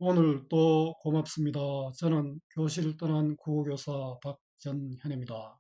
오늘 또 고맙습니다. 저는 교실을 떠난 국어교사 박전현입니다.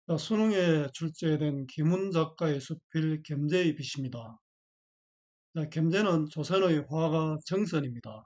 자, 수능에 출제된 김훈 작가의 수필 겸재의 빛입니다. 자, 겸재는 조선의 화가 정선입니다.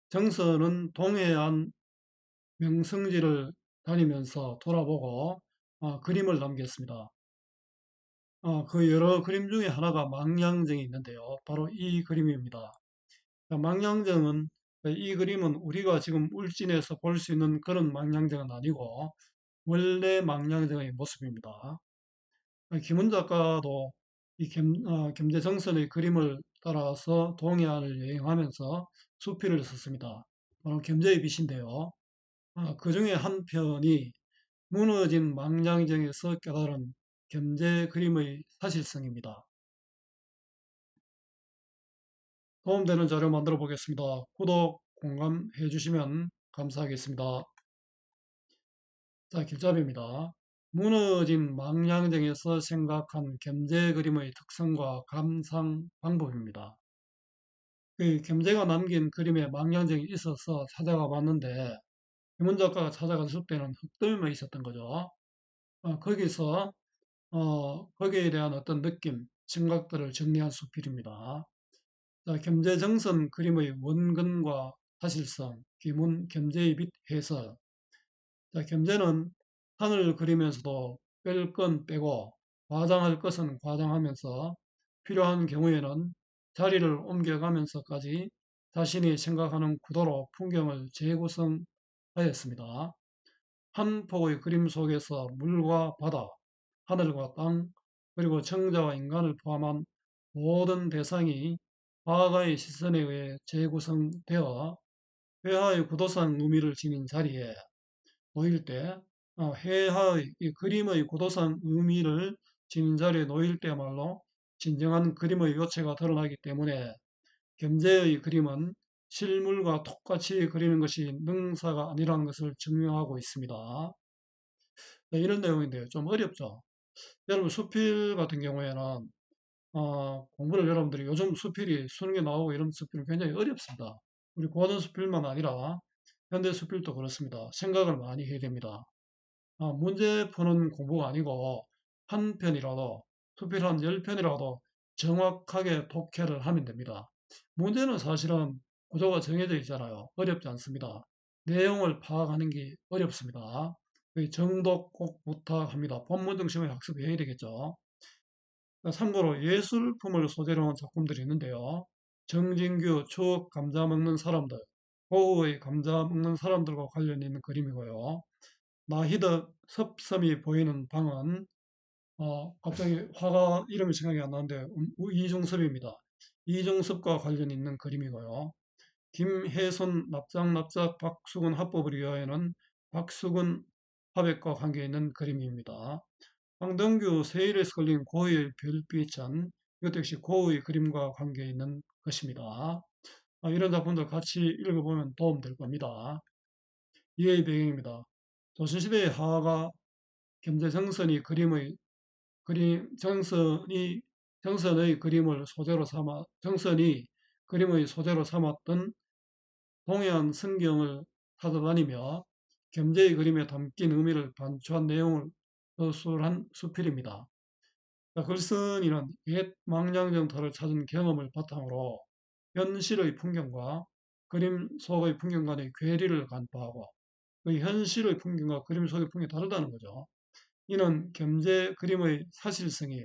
정선은 동해안 명승지를 다니면서 돌아보고 그림을 남겼습니다. 그 여러 그림 중에 하나가 망량정이 있는데요. 바로 이 그림입니다. 망량정은 이 그림은 우리가 지금 울진에서 볼 수 있는 그런 망량정은 아니고 원래 망량정의 모습입니다. 김은 작가도 이 겸재정선의 그림을 따라서 동해안을 여행하면서 수필을 썼습니다. 바로 겸재의 빛인데요. 그 중에 한 편이 무너진 망량정에서 깨달은 겸재 그림의 사실성입니다. 도움되는 자료 만들어 보겠습니다. 구독, 공감해 주시면 감사하겠습니다. 자, 길잡이입니다. 무너진 망량정에서 생각한 겸재 그림의 특성과 감상 방법입니다. 그 겸재가 남긴 그림에 망량정이 있어서 찾아가 봤는데 김은 작가가 찾아갔을 때는 흙들만 있었던 거죠. 거기서 거기에 대한 어떤 느낌, 생각들을 정리한 수필입니다. 자, 겸재정선 그림의 원근과 사실성, 기문 겸재의 빛 해설. 자, 겸재는 산을 그리면서도 뺄 건 빼고 과장할 것은 과장하면서 필요한 경우에는 자리를 옮겨가면서까지 자신이 생각하는 구도로 풍경을 재구성하였습니다. 한 폭의 그림 속에서 물과 바다, 하늘과 땅, 그리고 정자와 인간을 포함한 모든 대상이 화가의 시선에 의해 재구성되어 회화의 구도상 의미를 지닌 자리에 놓일 때, 회화의 이 그림의 구도상 의미를 지닌 자리에 놓일 때야말로 진정한 그림의 요체가 드러나기 때문에 겸재의 그림은 실물과 똑같이 그리는 것이 능사가 아니라는 것을 증명하고 있습니다. 네, 이런 내용인데요. 좀 어렵죠? 여러분 수필 같은 경우에는 공부를 여러분들이 요즘 수필이 수능에 나오고 이런 수필은 굉장히 어렵습니다. 우리 고전 수필만 아니라 현대 수필도 그렇습니다. 생각을 많이 해야 됩니다. 문제 푸는 공부가 아니고 한 편이라도 수필 한 10편이라도 정확하게 독해를 하면 됩니다. 문제는 사실은 구조가 정해져 있잖아요. 어렵지 않습니다. 내용을 파악하는 게 어렵습니다. 정독 꼭 부탁합니다. 본문 중심의 학습해야 되겠죠. 참고로 예술품을 소재로 한 작품들이 있는데요. 정진규 추억 감자 먹는 사람들, 고흐의 감자 먹는 사람들과 관련 있는 그림이고요. 나희덕 섭섬이 보이는 방은 갑자기 화가 이름이 생각이 안 나는데 이중섭입니다. 이중섭과 관련 있는 그림이고요. 김혜손 납작납작 박수근 화법을 위하여는 박수근 화백과 관계 있는 그림입니다. 황동규 세일에서 걸린 고흐의 별빛은 이것도 역시 고흐의 그림과 관계 있는 것입니다. 이런 작품들 같이 읽어보면 도움될 겁니다. 이해의 배경입니다. 조선시대의 화가 겸재정선이 정선의 그림을 소재로 삼아 정선이 그림의 소재로 삼았던 동해안 성경을 찾아다니며 겸재의 그림에 담긴 의미를 반추한 내용을 서술한 수필입니다. 글쓴이는 옛 망량정터를 찾은 경험을 바탕으로 현실의 풍경과 그림 속의 풍경 간의 괴리를 간파하고 그 현실의 풍경과 그림 속의 풍경이 다르다는 거죠. 이는 겸재 그림의 사실성이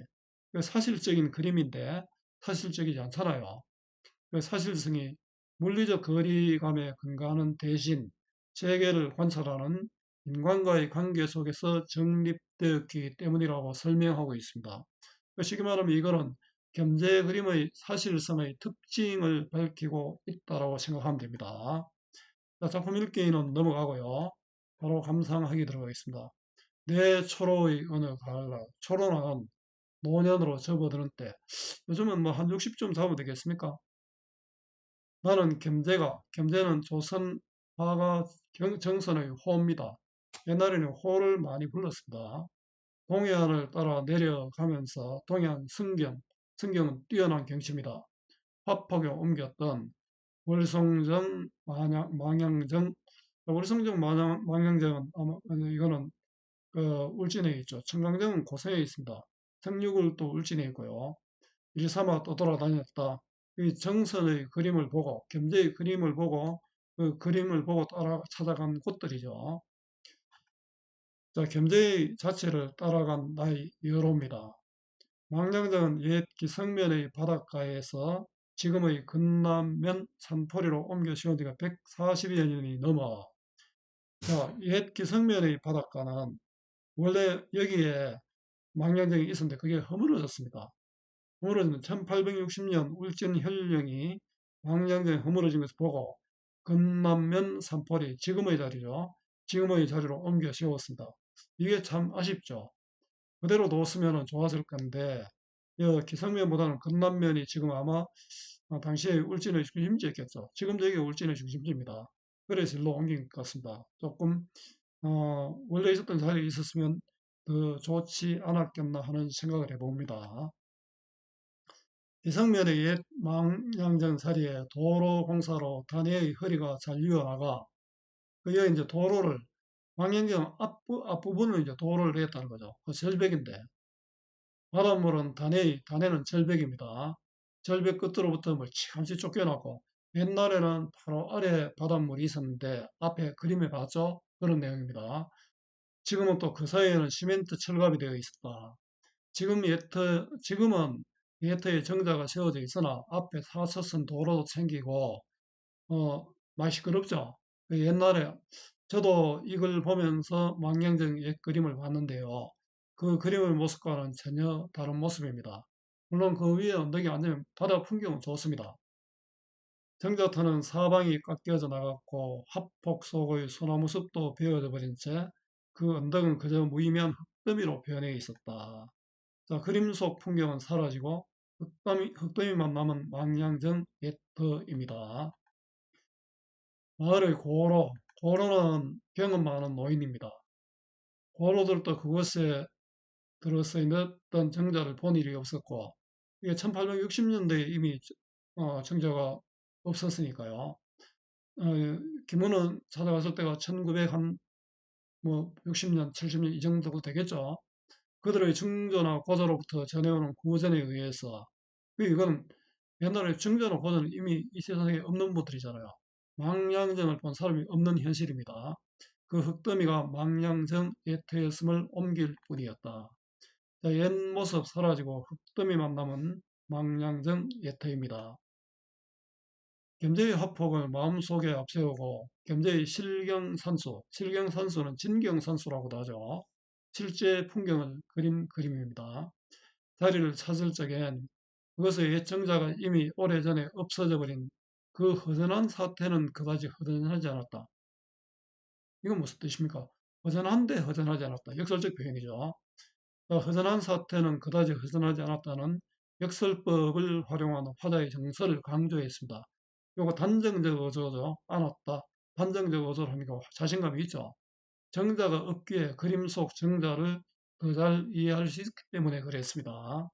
사실적인 그림인데 사실적이지 않잖아요. 그 사실성이 물리적 거리감에 근거하는 대신 세계를 관찰하는 인간과의 관계 속에서 정립되었기 때문이라고 설명하고 있습니다. 쉽게 말하면 이거는 겸재 그림의 사실성의 특징을 밝히고 있다고 생각하면 됩니다. 자, 작품 읽기는 넘어가고요. 바로 감상하기 들어가겠습니다. 내 초로의 어느 가을날, 초로는 노년으로 접어드는 때. 요즘은 뭐 한 60점 잡으면 되겠습니까? 나는 겸재는 조선 화가 정선의 호입니다. 옛날에는 호를 많이 불렀습니다. 동해안을 따라 내려가면서 동해안 성경은 뛰어난 경치입니다. 화폭에 옮겼던 월성정, 망향정, 월성정, 망향정은 아마 이거는 울진에 있죠. 청강정은 고성에 있습니다. 성육을도 울진에 있고요. 일삼아 또 돌아다녔다. 이 정선의 그림을 보고, 겸재의 그림을 보고, 그 그림을 보고 따라 찾아간 곳들이죠. 자, 겸재의 자체를 따라간 나의 여로입니다. 망량정은 옛 기성면의 바닷가에서 지금의 근남면 산포리로 옮겨 씌운 지가 140여 년이 넘어. 자, 옛 기성면의 바닷가는 원래 여기에 망량정이 있었는데 그게 허물어졌습니다. 허물어진 1860년 울진 현령이 망량정이 허물어진 것을 보고 근남면 산포리, 지금의 자리죠. 지금의 자리로 옮겨 씌웠습니다. 이게 참 아쉽죠. 그대로 뒀으면 좋았을 건데 기성면보다는 근남면이 지금 아마 당시에 울진의 중심지였겠죠. 지금도 여기 울진의 중심지입니다. 그래서 일로 옮긴 것 같습니다. 조금 원래 있었던 자리에 있었으면 더 좋지 않았겠나 하는 생각을 해봅니다. 기성면의 옛 망량정 사리에 도로 공사로 단해의 허리가 잘 이어나가 그게 이제 도로를 망량정 앞부분을 이제 도로를 했다는 거죠. 그 절벽인데 바닷물은 단해는 절벽입니다. 절벽 끝으로부터 멀찌감치 쫓겨나고 옛날에는 바로 아래 바닷물이 있었는데 앞에 그림에 봤죠? 그런 내용입니다. 지금은 또 그 사이에는 시멘트 철갑이 되어 있었다. 지금은 예터에 정자가 세워져 있으나 앞에 사차선 도로도 생기고 많이 시끄럽죠. 그 옛날에 저도 이걸 보면서 망량정 옛 그림을 봤는데요. 그 그림의 모습과는 전혀 다른 모습입니다. 물론 그 위에 언덕이 앉으면 바다 풍경은 좋습니다. 정자터는 사방이 깎여져 나갔고 합폭 속의 소나무 숲도 베어져 버린 채 그 언덕은 그저 무의미한 흙더미로 변해 있었다. 자, 그림 속 풍경은 사라지고 흙더미만 남은 망량정 옛터입니다. 마을의 고로는 경험 많은 노인입니다. 고로들도 그곳에 들어서 있던 정자를 본 일이 없었고, 이게 1860년대에 이미 정자가 없었으니까요. 김문은 찾아갔을 때가 1960년, 70년 이 정도 되겠죠. 그들의 증조나 고조로부터 전해오는 구전에 의해서, 이건 옛날에 증조나 고조는 이미 이 세상에 없는 분들이잖아요. 망량정을 본 사람이 없는 현실입니다. 그 흙더미가 망량정 예터였음을 옮길 뿐이었다. 자, 옛 모습 사라지고 흙더미만 남은 망량정 예터입니다. 겸재의 화폭을 마음속에 앞세우고 겸재의 실경산수는 진경산수라고도 하죠. 실제 풍경을 그린 그림입니다. 자리를 찾을 적엔 그것의 옛 정자가 이미 오래전에 없어져 버린 그 허전한 사태는 그다지 허전하지 않았다. 이건 무슨 뜻입니까? 허전한데 허전하지 않았다. 역설적 표현이죠. 허전한 사태는 그다지 허전하지 않았다는 역설법을 활용한 화자의 정서를 강조했습니다. 요거 단정적 어조죠. 않았다. 단정적 어조를 하니까 자신감이 있죠. 정자가 없기에 그림 속 정자를 더 잘 이해할 수 있기 때문에 그랬습니다.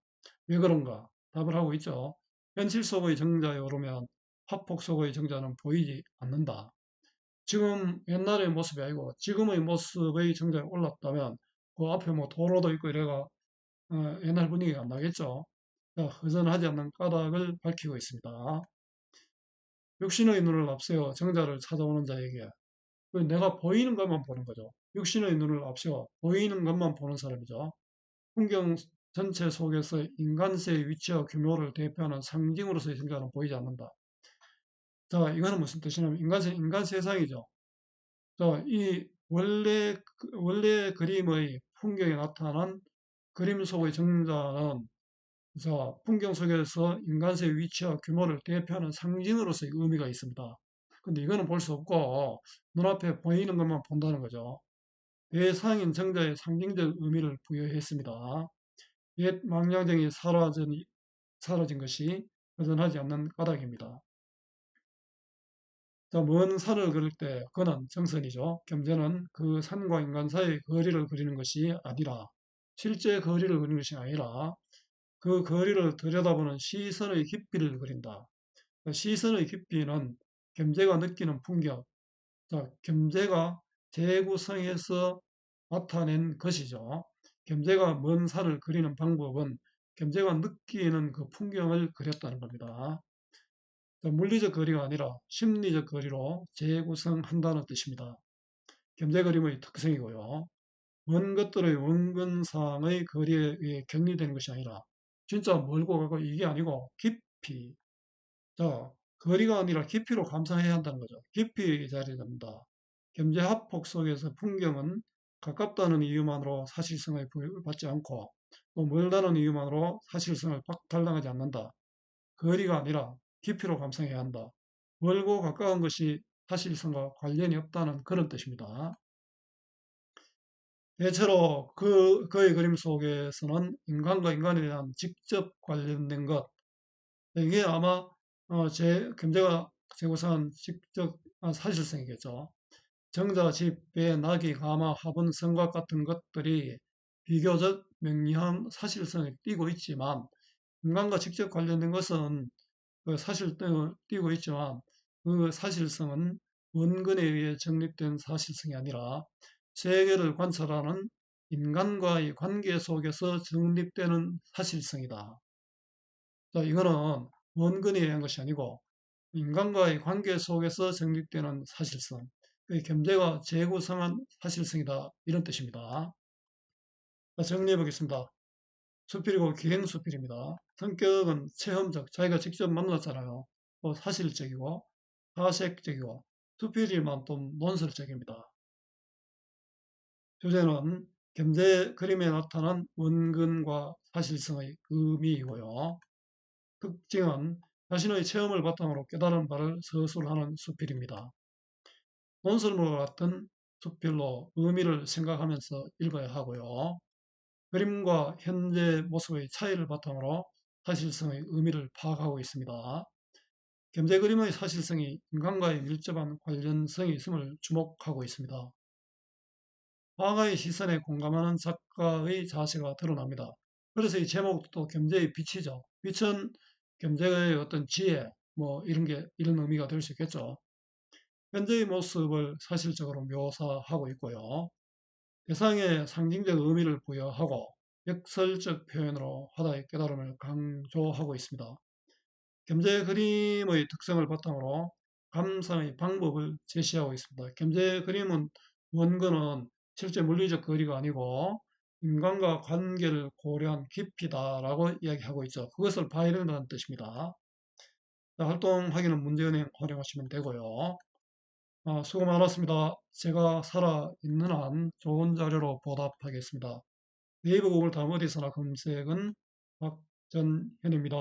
왜 그런가? 답을 하고 있죠. 현실 속의 정자에 오르면 화폭 속의 정자는 보이지 않는다. 지금 옛날의 모습이 아니고 지금의 모습의 정자에 올랐다면 그 앞에 뭐 도로도 있고 이래가 옛날 분위기가 안 나겠죠. 허전하지 않는 까닭을 밝히고 있습니다. 육신의 눈을 앞세워 정자를 찾아오는 자에게 내가 보이는 것만 보는 거죠. 육신의 눈을 앞세워 보이는 것만 보는 사람이죠. 풍경 전체 속에서 인간세의 위치와 규모를 대표하는 상징으로서의 정자는 보이지 않는다. 자, 이거는 무슨 뜻이냐면 인간 세상이죠. 자, 이 원래 그림의 풍경에 나타난 그림 속의 정자는 자, 풍경 속에서 인간세의 위치와 규모를 대표하는 상징으로서의 의미가 있습니다. 근데 이거는 볼 수 없고 눈앞에 보이는 것만 본다는 거죠. 대상인 정자의 상징적 의미를 부여했습니다. 옛 망량정이 사라진 것이 여전하지 않는 까닭입니다. 자, 먼 산을 그릴 때 그는 정선이죠. 겸재는 그 산과 인간 사이의 거리를 그리는 것이 아니라 실제 거리를 그리는 것이 아니라 그 거리를 들여다보는 시선의 깊이를 그린다. 시선의 깊이는 겸재가 느끼는 풍경. 자, 겸재가 재구성해서 나타낸 것이죠. 겸재가 먼 산을 그리는 방법은 겸재가 느끼는 그 풍경을 그렸다는 겁니다. 자, 물리적 거리가 아니라 심리적 거리로 재구성한다는 뜻입니다. 겸재 그림의 특성이고요. 먼 것들의 원근상의 거리에 의해 격리되는 것이 아니라 진짜 멀고 가고 이게 아니고 깊이. 자, 거리가 아니라 깊이로 감상해야 한다는 거죠. 깊이 자리됩니다. 겸재합폭 속에서 풍경은 가깝다는 이유만으로 사실성을 부여받지 않고 또 멀다는 이유만으로 사실성을 박탈당하지 않는다. 거리가 아니라 깊이로 감상해야 한다. 멀고 가까운 것이 사실성과 관련이 없다는 그런 뜻입니다. 대체로 그의 그림 속에서는 인간과 인간에 대한 직접 관련된 것, 이게 아마 겸재가 제고한 직접 사실성이겠죠. 정자, 집, 배, 나귀, 가마, 화분, 성곽 같은 것들이 비교적 명료한 사실성을 띠고 있지만 인간과 직접 관련된 것은 그 사실성을 띠고 있지만 그 사실성은 원근에 의해 정립된 사실성이 아니라 세계를 관찰하는 인간과의 관계 속에서 정립되는 사실성이다. 자, 이거는 원근에 의한 것이 아니고 인간과의 관계 속에서 정립되는 사실성, 그 겸재가 재구성한 사실성이다. 이런 뜻입니다. 자, 정리해 보겠습니다. 수필이고 기행수필입니다. 성격은 체험적, 자기가 직접 만났잖아요. 또 사실적이고 사색적이고 수필이만 좀 논설적입니다. 주제는 겸재 그림에 나타난 원근과 사실성의 의미이고요. 특징은 자신의 체험을 바탕으로 깨달은 바를 서술하는 수필입니다. 논설문과 같은 수필로 의미를 생각하면서 읽어야 하고요. 그림과 현재 모습의 차이를 바탕으로 사실성의 의미를 파악하고 있습니다. 겸재 그림의 사실성이 인간과의 밀접한 관련성이 있음을 주목하고 있습니다. 화가의 시선에 공감하는 작가의 자세가 드러납니다. 그래서 이 제목도 겸재의 빛이죠. 빛은 겸재의 어떤 지혜, 뭐 이런 의미가 될 수 있겠죠. 현재의 모습을 사실적으로 묘사하고 있고요. 대상에 상징적 의미를 부여하고 역설적 표현으로 화다의 깨달음을 강조하고 있습니다. 겸재 그림의 특성을 바탕으로 감상의 방법을 제시하고 있습니다. 겸재 그림은 원근은 실제 물리적 거리가 아니고 인간과 관계를 고려한 깊이다라고 이야기하고 있죠. 그것을 봐야 된다는 뜻입니다. 활동하기는 문제은행 활용하시면 되고요. 수고 많았습니다. 제가 살아있는 한 좋은 자료로 보답하겠습니다. 네이버 구글 다음 어디서나 검색은 박전현입니다.